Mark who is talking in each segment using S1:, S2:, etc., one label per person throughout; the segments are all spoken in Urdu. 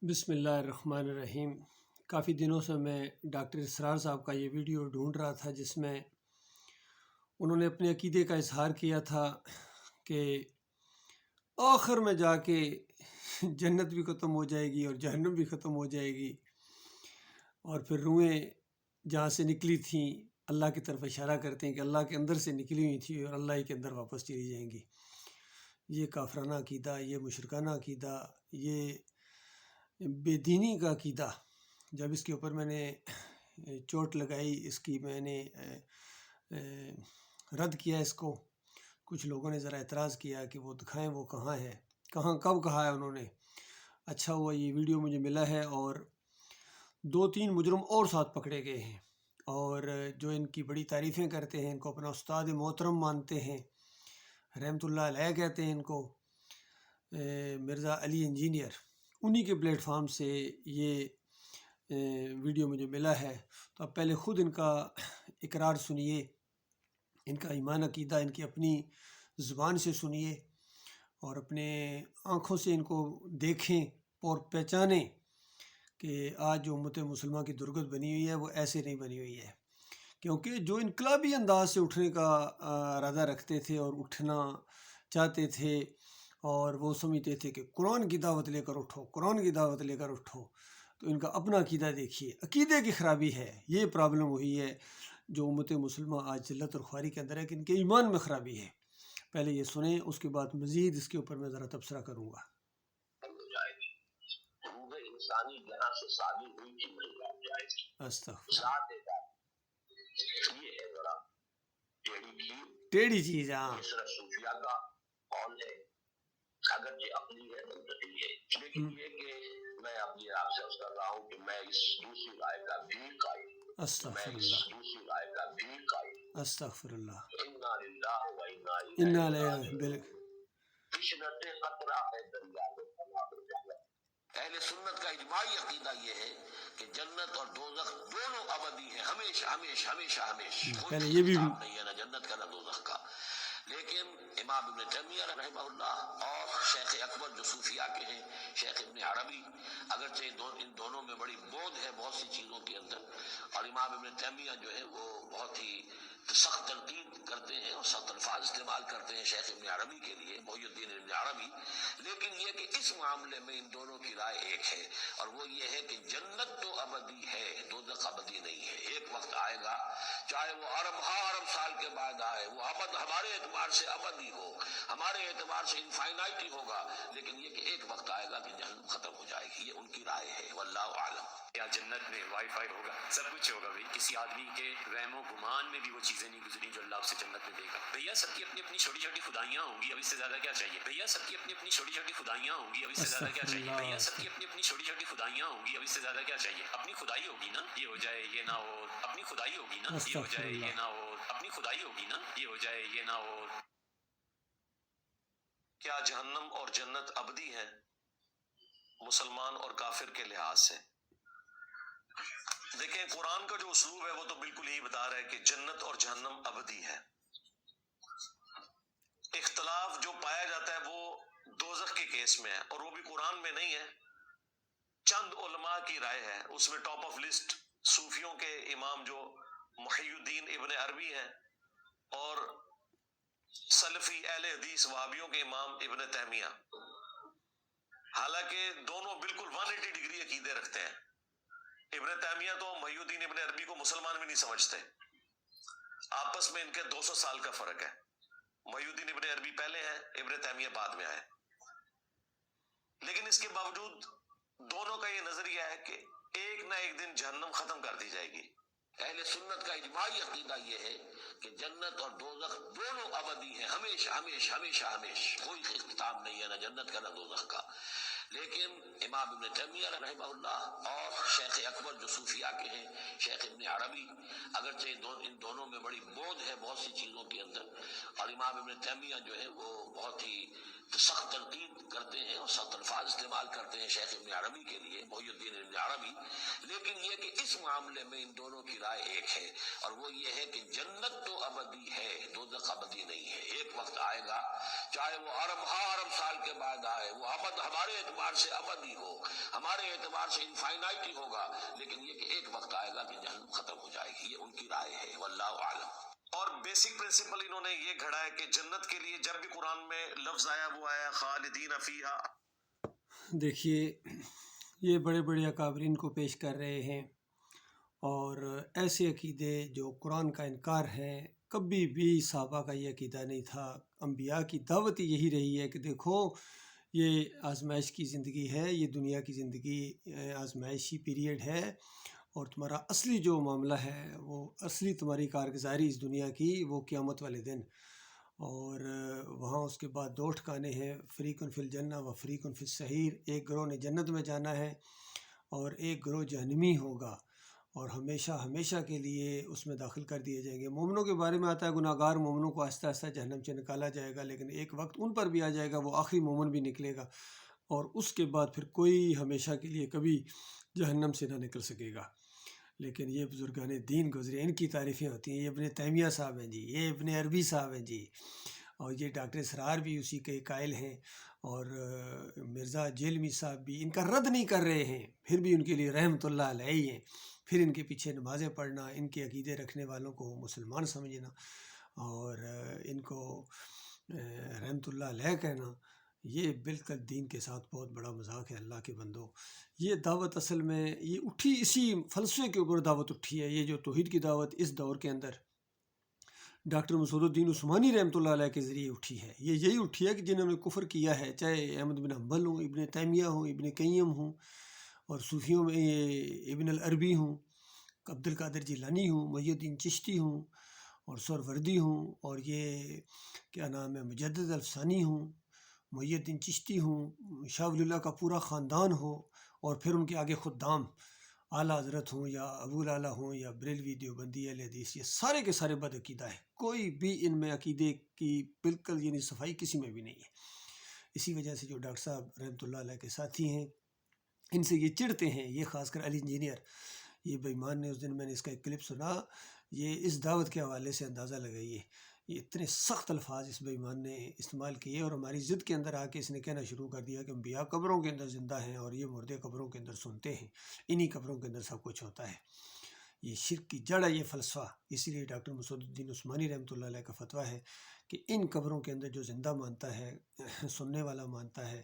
S1: بسم اللہ الرحمن الرحیم۔ کافی دنوں سے میں ڈاکٹر اسرار صاحب کا یہ ویڈیو ڈھونڈ رہا تھا جس میں انہوں نے اپنے عقیدے کا اظہار کیا تھا کہ آخر میں جا کے جنت بھی ختم ہو جائے گی اور جہنم بھی ختم ہو جائے گی، اور پھر روحیں جہاں سے نکلی تھیں اللہ کی طرف اشارہ کرتے ہیں کہ اللہ کے اندر سے نکلی ہوئی تھی اور اللہ ہی کے اندر واپس چلی جائیں گی۔ یہ کافرانہ عقیدہ، یہ مشرکانہ عقیدہ، یہ بے دینی کا عقیدہ، جب اس کے اوپر میں نے چوٹ لگائی، اس کی میں نے رد کیا اس کو، کچھ لوگوں نے ذرا اعتراض کیا کہ وہ دکھائیں وہ کہاں ہے، کہاں کب کہا ہے انہوں نے۔ اچھا ہوا یہ ویڈیو مجھے ملا ہے، اور 2-3 مجرم اور ساتھ پکڑے گئے ہیں، اور جو ان کی بڑی تعریفیں کرتے ہیں، ان کو اپنا استاد محترم مانتے ہیں، رحمۃ اللہ علیہ کہتے ہیں ان کو، مرزا علی انجینئر، انہی کے پلیٹ فارم سے یہ ویڈیو مجھے ملا ہے۔ تو اب پہلے خود ان کا اقرار سنیے، ان کا ایمان عقیدہ ان کی اپنی زبان سے سنیے، اور اپنے آنکھوں سے ان کو دیکھیں اور پہچانیں کہ آج جو امت مسلمہ کی درگت بنی ہوئی ہے وہ ایسے نہیں بنی ہوئی ہے، کیونکہ جو انقلابی انداز سے اٹھنے کا ارادہ رکھتے تھے اور اٹھنا چاہتے تھے، اور وہ سمجھتے تھے کہ قرآن کی دعوت لے کر اٹھو، قرآن کی دعوت لے کر اٹھو، تو ان کا اپنا عقیدہ دیکھیے، عقیدے کی خرابی ہے، یہ پرابلم ہوئی ہے جو امت مسلمہ آج ذلت اور خواری کے اندر ہے، کہ ان کے ایمان میں خرابی ہے۔ پہلے یہ سنیں، اس کے بعد مزید اس کے اوپر میں ذرا تبصرہ کروں گا۔
S2: انسانی جہاں سے شادی ہوئی تھی مل جائے گی،
S1: استغفر،
S2: یہ ہے ذرا
S1: ٹیڑھی چیز۔ ہاں،
S2: یہ صرف صوفیہ کا قول ہے، اگرچہ عقلی ہے منطقی ہے، لیکن یہ کہ میں اپنی آپ سے عرض کر رہا ہوں کہ میں اس دوسری رائے کا بھی قائل ہوں،
S1: استغفر اللہ، استغفر اللہ،
S2: انا للہ و انا
S1: انا
S2: الیہ
S1: علیہ
S2: راجعون۔ فشنت قطرہ ہے دریا میں فنا ہو جائے۔ اہل سنت کا اجماعی عقیدہ یہ ہے کہ جنت اور دوزخ دونوں ابدی ہیں، ہمیشہ ہمیشہ ہمیشہ ہمیشہ،
S1: پہلے
S2: کوئی
S1: یہ بھی
S2: اختلاف نہیں ہے نہ جنت کا نہ دوزخ کا۔ لیکن امام ابن تیمیہ رحمہ اللہ اور شیخ اکبر جو صوفیاء کے ہیں، شیخ ابن عربی، اگرچہ ان دونوں میں بڑی بود ہے بہت سی چیزوں کے اندر، اور امام ابن تیمیہ جو ہے وہ بہت ہی سخت تنقید کرتے ہیں اور سخت الفاظ استعمال کرتے ہیں شیخ ابن عربی کے لیے، محی الدین ابن عربی، لیکن یہ کہ اس معاملے میں ان دونوں کی رائے ایک ہے، اور وہ یہ ہے کہ جنت تو ابدی ہے، دوزخ ابدی نہیں ہے۔ ایک وقت آئے گا، چاہے وہ ارب سال کے بعد آئے، وہ ابد ہمارے اعتبار سے ابدی ہو، ہمارے اعتبار سے انفائنائٹی ہوگا، لیکن یہ کہ ایک وقت آئے گا کہ جہنم ختم ہو جائے گی۔ یہ ان کی رائے ہے، واللہ اعلم۔
S3: یا جنت میں وائی فائی ہوگا، سب کچھ ہوگا بھائی، کسی آدمی کے وہم و گمان میں بھی وہ چیزیں نہیں گزری جو اللہ اسے جنت میں دے گا۔ بھیا سب کی اپنی اپنی چھوٹی چھوٹی خدائیاں ہوں گی، اب اس سے زیادہ کیا چاہیے؟ بھیا سب کی اپنی اپنی چھوٹی چھوٹی خدائیاں ہوں گی، اب اس سے زیادہ کیا چاہیے؟ بھیا سب کی اپنی اپنی چھوٹی چھوٹی خدائیاں ہوں گی، اب اس سے زیادہ کیا چاہیے؟ اپنی خدائی ہوگی نا، یہ ہو جائے یہ نہ ہو، اپنی خدائی ہوگی نا، یہ ہو جائے یہ نہ ہو، اپنی خدائی ہوگی نا، یہ ہو جائے یہ نہ ہو۔
S2: کیا جہنم اور جنت ابدی ہے مسلمان اور کافر کے لحاظ سے؟ دیکھیں، قرآن کا جو اسلوب ہے وہ تو بالکل یہی بتا رہا ہے کہ جنت اور جہنم ابدی ہے۔ اختلاف جو پایا جاتا ہے وہ دوزخ کے کیس میں ہے، اور وہ بھی قرآن میں نہیں ہے، چند علماء کی رائے ہے۔ اس میں ٹاپ آف لسٹ صوفیوں کے امام جو محی الدین ابن عربی ہیں، اور سلفی اہل حدیث وہابیوں کے امام ابن تیمیہ، حالانکہ دونوں بالکل 180 ڈگری عقیدے رکھتے ہیں۔ ابن تیمیہ تو محی الدین ابن عربی کو مسلمان بھی نہیں سمجھتے، آپس میں ان کے 200 سال کا فرق ہے، محی الدین ابن عربی پہلے ہیں، ابن تیمیہ بعد میں آئے، لیکن اس کے باوجود دونوں کا یہ نظریہ ہے کہ ایک نہ ایک دن جہنم ختم کر دی جائے گی۔ اہل سنت کا اجماعی عقیدہ یہ ہے کہ جنت اور دوزخ دونوں ابدی ہیں، ہمیشہ ہمیشہ ہمیشہ ہمیشہ، کوئی اختتام نہیں ہے نہ جنت کا نہ دوزخ کا۔ لیکن امام ابن تیمیہ رحمہ اللہ اور شیخ اکبر جو صوفیاء کے ہیں، شیخ ابن عربی، اگرچہ ان دونوں میں بڑی بود ہے بہت سی چیزوں کے اندر، اور امام ابن تیمیہ جو ہے وہ بہت ہی سخت تنقید کرتے ہیں اور سخت الفاظ استعمال کرتے ہیں شیخ ابن عربی کے لیے، محی الدین ابن عربی، لیکن یہ کہ اس معاملے میں ان دونوں کی رائے ایک ہے، اور وہ یہ ہے کہ جنت تو ابدی ہے، دوزخ ابدی نہیں ہے۔ ایک وقت آئے گا، چاہے وہ ارب سال کے بعد آئے، وہ ابد ہمارے اعتبار سے ابدی ہو، ہمارے اعتبار سے انفائنائٹی ہوگا، لیکن یہ کہ ایک وقت آئے گا کہ جہنم ختم ہو جائے گی۔ یہ ان کی رائے ہے، واللہ اعلم۔
S4: اور بیسک پرنسپل انہوں نے یہ گھڑا ہے کہ جنت کے لیے جب بھی قرآن میں لفظ آیا وہ آیا خالدین فیہا۔
S1: دیکھیے یہ بڑے بڑے اکابرین کو پیش کر رہے ہیں، اور ایسے عقیدے جو قرآن کا انکار ہے، کبھی بھی صحابہ کا یہ عقیدہ نہیں تھا۔ انبیاء کی دعوت یہی رہی ہے کہ دیکھو یہ آزمائش کی زندگی ہے، یہ دنیا کی زندگی آزمائشی پیریڈ ہے، اور تمہارا اصلی جو معاملہ ہے، وہ اصلی تمہاری کارگزاری اس دنیا کی وہ قیامت والے دن، اور وہاں اس کے بعد دو ٹھکانے ہیں، فریقٌ فی الجنہ و فریقٌ فی السعیر۔ ایک گروہ نے جنت میں جانا ہے اور ایک گروہ جہنمی ہوگا، اور ہمیشہ ہمیشہ کے لیے اس میں داخل کر دیے جائیں گے۔ مومنوں کے بارے میں آتا ہے گناہ گار مومنوں کو آہستہ آہستہ جہنم سے نکالا جائے گا، لیکن ایک وقت ان پر بھی آ جائے گا، وہ آخری مومن بھی نکلے گا، اور اس کے بعد پھر کوئی ہمیشہ کے لیے کبھی جہنم سے نہ نکل سکے گا۔ لیکن یہ بزرگان دین گزرے، ان کی تعریفیں ہوتی ہیں، یہ ابن تیمیہ صاحب ہیں جی، یہ ابن عربی صاحب ہیں جی، اور یہ ڈاکٹر اسرار بھی اسی کے قائل ہیں، اور مرزا جیلمی صاحب بھی ان کا رد نہیں کر رہے ہیں، پھر بھی ان کے لیے رحمۃ اللہ علیہ ہی ہیں۔ پھر ان کے پیچھے نمازیں پڑھنا، ان کے عقیدے رکھنے والوں کو مسلمان سمجھنا، اور ان کو رحمۃ اللہ علیہ کہنا، یہ بالکل دین کے ساتھ بہت بڑا مذاق ہے۔ اللہ کے بندو، یہ دعوت اصل میں یہ اٹھی اسی فلسفے کے اوپر دعوت اٹھی ہے۔ یہ جو توحید کی دعوت اس دور کے اندر ڈاکٹر مسعود الدین عثمانی رحمۃ اللہ علیہ کے ذریعے اٹھی ہے، یہ یہی اٹھی ہے کہ جنہوں نے کفر کیا ہے، چاہے احمد بن حنبل ہوں، ابن تیمیہ ہوں، ابن قیم ہوں، اور صوفیوں میں یہ ابن العربی ہوں، عبد القادر جیلانی ہوں، محی الدین چشتی ہوں، اور سہروردی ہوں، اور یہ کیا نام ہے مجدد الفسانی ہوں، محی الدین چشتی ہوں، شاہ ولی اللہ کا پورا خاندان ہو، اور پھر ان کے آگے خدام اعلیٰ حضرت ہوں یا ابو الاعلیٰ ہوں یا بریلوی دیوبندی اہل حدیث، یہ سارے کے سارے بد عقیدہ ہیں، کوئی بھی ان میں عقیدے کی بالکل یعنی صفائی کسی میں بھی نہیں ہے۔ اسی وجہ سے جو ڈاکٹر صاحب رحمۃ اللہ علیہ کے ساتھی ہیں، ان سے یہ چڑھتے ہیں، یہ خاص کر علی انجینئر، یہ بے ایمان نے، اس دن میں نے اس کا ایک کلپ سنا، یہ اس دعوت کے حوالے سے اندازہ لگائیے، یہ اتنے سخت الفاظ اس بے ایمان نے استعمال کیے، اور ہماری ضد کے اندر آ کے اس نے کہنا شروع کر دیا کہ انبیاء قبروں کے اندر زندہ ہیں، اور یہ مردے قبروں کے اندر سنتے ہیں، انہی قبروں کے اندر سب کچھ ہوتا ہے۔ یہ شرک کی جڑ ہے یہ فلسفہ۔ اسی لیے ڈاکٹر مسعود الدین عثمانی رحمۃ اللہ علیہ کا فتویٰ ہے کہ ان قبروں کے اندر جو زندہ مانتا ہے، سننے والا مانتا ہے،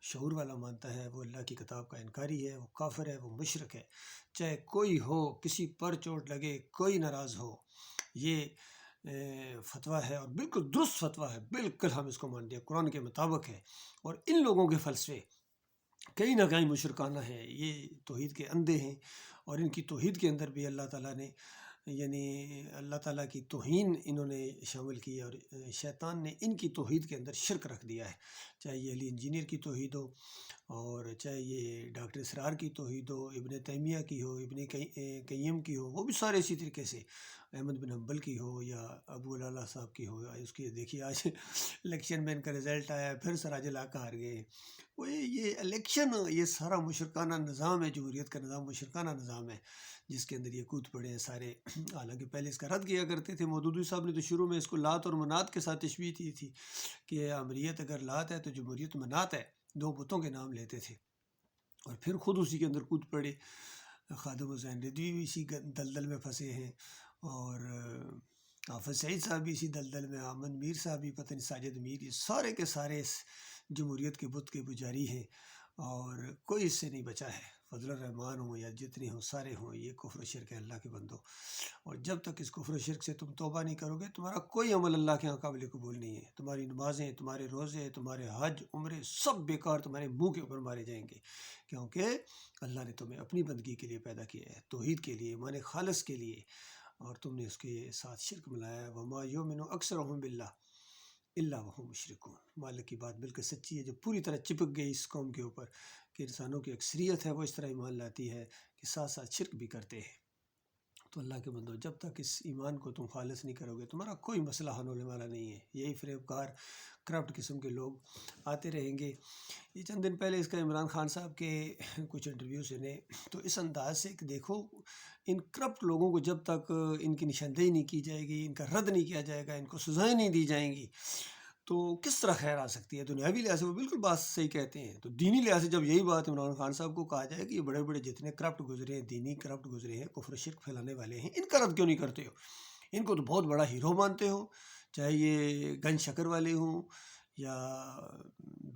S1: شعور والا مانتا ہے، وہ اللہ کی کتاب کا انکاری ہے، وہ کافر ہے، وہ مشرک ہے، چاہے کوئی ہو، کسی پر چوٹ لگے، کوئی ناراض ہو۔ یہ فتویٰ ہے، اور بالکل درست فتویٰ ہے، بالکل ہم اس کو مانتے ہیں، قرآن کے مطابق ہے۔ اور ان لوگوں کے فلسفے کہیں نہ کہیں مشرکانہ ہیں، یہ توحید کے اندھے ہیں، اور ان کی توحید کے اندر بھی اللہ تعالیٰ نے یعنی اللہ تعالیٰ کی توہین انہوں نے شامل کی ہے، اور شیطان نے ان کی توحید کے اندر شرک رکھ دیا ہے، چاہے یہ علی انجینئر کی توحید ہو، اور چاہے یہ ڈاکٹر اسرار کی توحید ہو، ابن تیمیہ کی ہو، ابن قیم کی ہو، وہ بھی سارے اسی طریقے سے، احمد بن حنبل کی ہو یا ابو الاعلیٰ صاحب کی ہو۔ اس کی دیکھیے آج الیکشن میں ان کا رزلٹ آیا، پھر سراج الحق ہار گئے۔ وہ یہ الیکشن، یہ سارا مشرکانہ نظام ہے، جمہوریت کا نظام مشرکانہ نظام ہے، جس کے اندر یہ کود پڑے ہیں سارے۔ حالانکہ پہلے اس کا رد کیا کرتے تھے، مودودی صاحب نے تو شروع میں اس کو لات اور منات کے ساتھ تشبیہ دی تھی کہ امریت اگر لات ہے تو جمہوریت منات ہے، دو بتوں کے نام لیتے تھے، اور پھر خود اسی کے اندر کود پڑے۔ خادم حسین ندوی بھی اسی دلدل میں پھنسے ہیں، اور حافظ سعید صاحب بھی اسی دلدل میں، احمد میر صاحب بھی، پتہ نہیں ساجد میر، یہ سارے کے سارے اس جمہوریت کے بت کے پجاری ہیں، اور کوئی اس سے نہیں بچا ہے۔ فضل الرحمان ہوں یا جتنے ہوں سارے ہوں، یہ کفر و شرک ہے اللہ کے بندو، اور جب تک اس کفر و شرک سے تم توبہ نہیں کرو گے، تمہارا کوئی عمل اللہ کے یہاں قابل قبول نہیں ہے۔ تمہاری نمازیں، تمہارے روزے، تمہارے حج عمرے سب بیکار تمہارے منہ کے اوپر مارے جائیں گے، کیونکہ اللہ نے تمہیں اپنی بندگی کے لیے پیدا کیا ہے، توحید کے لیے، ایمان خالص کے لیے، اور تم نے اس کے ساتھ شرک ملایا ہے۔ وما یؤمن اکثرهم باللہ الا وهم مشرکون۔ مالک کی بات بالکل سچی ہے، جو پوری طرح چپک گئی اس قوم کے اوپر کہ انسانوں کی اکثریت ہے وہ اس طرح ایمان لاتی ہے کہ ساتھ ساتھ شرک بھی کرتے ہیں۔ تو اللہ کے بندو جب تک اس ایمان کو تم خالص نہیں کرو گے تمہارا کوئی مسئلہ حل ہونے والا نہیں ہے. یہی فریب کار کرپٹ قسم کے لوگ آتے رہیں گے. یہ چند دن پہلے اس کا عمران خان صاحب کے کچھ انٹرویو سنے تو اس انداز سے کہ دیکھو ان کرپٹ لوگوں کو جب تک ان کی نشاندہی نہیں کی جائے گی، ان کا رد نہیں کیا جائے گا، ان کو سزائیں نہیں دی جائیں گی تو کس طرح خیر آ سکتی ہے. دنیاوی لحاظ سے وہ بالکل بات صحیح کہتے ہیں. تو دینی لحاظ سے جب یہی بات عمران خان صاحب کو کہا جائے کہ یہ بڑے بڑے جتنے کرپٹ گزرے ہیں، دینی کرپٹ گزرے ہیں، کفر شرک پھیلانے والے ہیں، ان کا رد کیوں نہیں کرتے ہو؟ ان کو تو بہت بڑا ہیرو مانتے ہو، چاہے یہ گنج شکر والے ہوں یا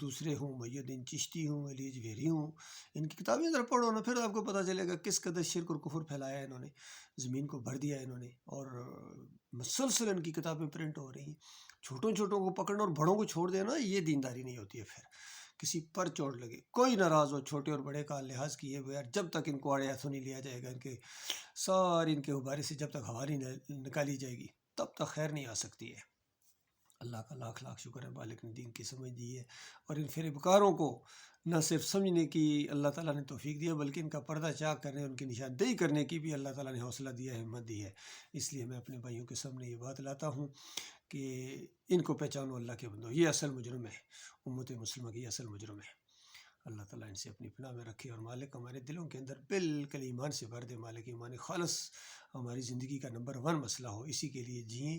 S1: دوسرے ہوں، محی الدین چشتی ہوں، علی جویری ہوں. ان کی کتابیں ذرا پڑھو نا، پھر آپ کو پتہ چلے گا کس قدر شرک اور کفر پھیلایا ہے انہوں نے، زمین کو بھر دیا ہے انہوں نے. اور مسلسل ان کی کتابیں پرنٹ ہو رہی ہیں. چھوٹوں چھوٹوں کو پکڑنا اور بڑوں کو چھوڑ دینا یہ دینداری نہیں ہوتی ہے. پھر کسی پر چوٹ لگے کوئی ناراض ہو، چھوٹے اور بڑے کا لحاظ کیے بغیر جب تک ان کو آڑے ہاتھوں نہیں لیا جائے گا، ان کے ساری ان کے غبارے سے جب تک ہوا نہیں نکالی جائے گی تب تک خیر نہیں آ سکتی ہے. اللہ کا لاکھ لاکھ شکر ہے مالک نے دین کی سمجھ دی ہے اور ان فریبکاروں کو نہ صرف سمجھنے کی اللہ تعالیٰ نے توفیق دیا بلکہ ان کا پردہ چاک کرنے، ان کی نشاندہی کرنے کی بھی اللہ تعالیٰ نے حوصلہ دیا ہے، ہمت دی ہے. اس لیے میں اپنے بھائیوں کے سامنے یہ بات لاتا ہوں کہ ان کو پہچانو اللہ کے بندو، یہ اصل مجرم ہے، امت مسلمہ کی اصل مجرم ہے. اللہ تعالیٰ ان سے اپنی پناہ میں رکھے اور مالک ہمارے دلوں کے اندر بالکل ایمان سے بھر دے. مالک ایمان خالص ہماری زندگی کا نمبر 1 مسئلہ ہو، اسی کے لیے جئیں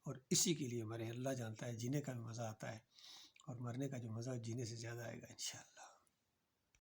S1: اور اسی کے لیے ہمارے اللہ جانتا ہے جینے کا بھی مزہ آتا ہے اور مرنے کا جو مزہ جینے سے زیادہ آئے گا انشاءاللہ.